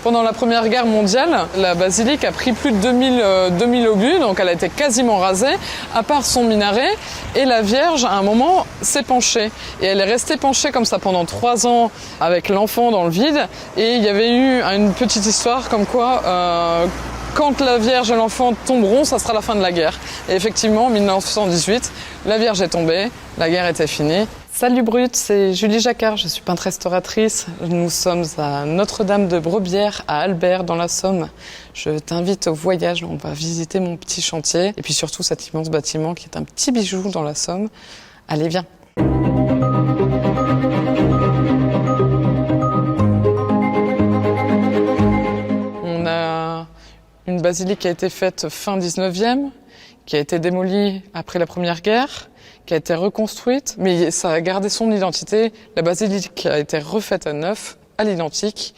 Pendant la Première Guerre mondiale, la basilique a pris plus de 2000 obus, donc elle a été quasiment rasée, à part son minaret. Et la Vierge, à un moment, s'est penchée. Et elle est restée penchée comme ça pendant 3 ans avec l'enfant dans le vide. Et il y avait eu une petite histoire comme quoi, quand la Vierge et l'enfant tomberont, ça sera la fin de la guerre. Et effectivement, en 1918, la Vierge est tombée, la guerre était finie. Salut Brut, c'est Julie Jacquard, je suis peintre restauratrice. Nous sommes à Notre-Dame de Brebières, à Albert, dans la Somme. Je t'invite au voyage, on va visiter mon petit chantier et puis surtout cet immense bâtiment qui est un petit bijou dans la Somme. Allez, viens. On a une basilique qui a été faite fin 19e, qui a été démolie après la Première Guerre, qui a été reconstruite, mais ça a gardé son identité. La basilique a été refaite à neuf, à l'identique.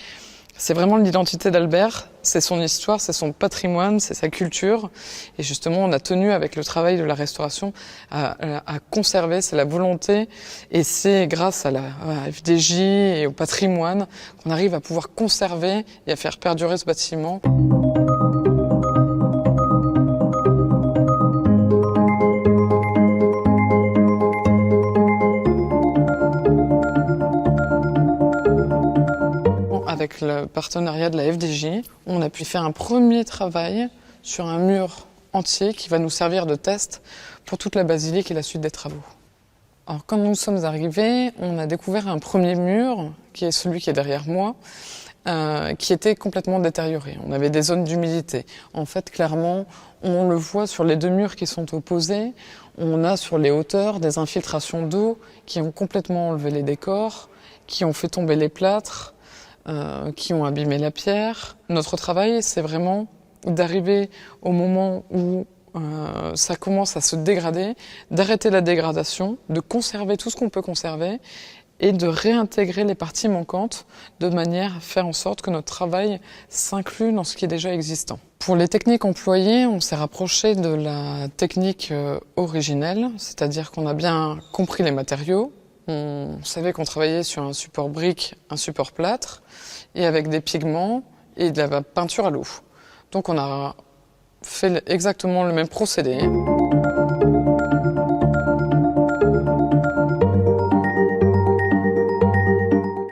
C'est vraiment l'identité d'Albert, c'est son histoire, c'est son patrimoine, c'est sa culture. Et justement, on a tenu avec le travail de la restauration à conserver, c'est la volonté. Et c'est grâce à la FDJ et au patrimoine qu'on arrive à pouvoir conserver et à faire perdurer ce bâtiment. Avec le partenariat de la FDJ, on a pu faire un premier travail sur un mur entier qui va nous servir de test pour toute la basilique et la suite des travaux. Alors quand nous sommes arrivés, on a découvert un premier mur, qui est celui qui est derrière moi, qui était complètement détérioré. On avait des zones d'humidité. En fait, clairement, on le voit sur les 2 murs qui sont opposés. On a sur les hauteurs des infiltrations d'eau qui ont complètement enlevé les décors, qui ont fait tomber les plâtres, qui ont abîmé la pierre. Notre travail, c'est vraiment d'arriver au moment où ça commence à se dégrader, d'arrêter la dégradation, de conserver tout ce qu'on peut conserver et de réintégrer les parties manquantes de manière à faire en sorte que notre travail s'inclue dans ce qui est déjà existant. Pour les techniques employées, on s'est rapproché de la technique originelle, c'est-à-dire qu'on a bien compris les matériaux. On savait qu'on travaillait sur un support brique, un support plâtre, et avec des pigments et de la peinture à l'eau. Donc on a fait exactement le même procédé.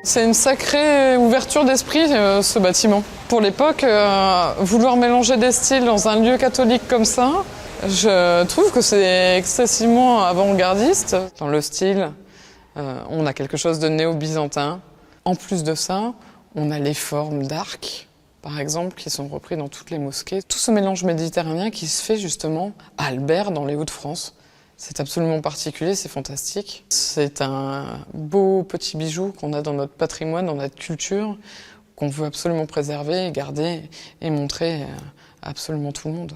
C'est une sacrée ouverture d'esprit, ce bâtiment. Pour l'époque, vouloir mélanger des styles dans un lieu catholique comme ça, je trouve que c'est excessivement avant-gardiste. Dans le style, on a quelque chose de néo-byzantin. En plus de ça, on a les formes d'arcs, par exemple, qui sont repris dans toutes les mosquées. Tout ce mélange méditerranéen qui se fait justement à Albert, dans les Hauts-de-France. C'est absolument particulier, c'est fantastique. C'est un beau petit bijou qu'on a dans notre patrimoine, dans notre culture, qu'on veut absolument préserver, garder et montrer à absolument tout le monde.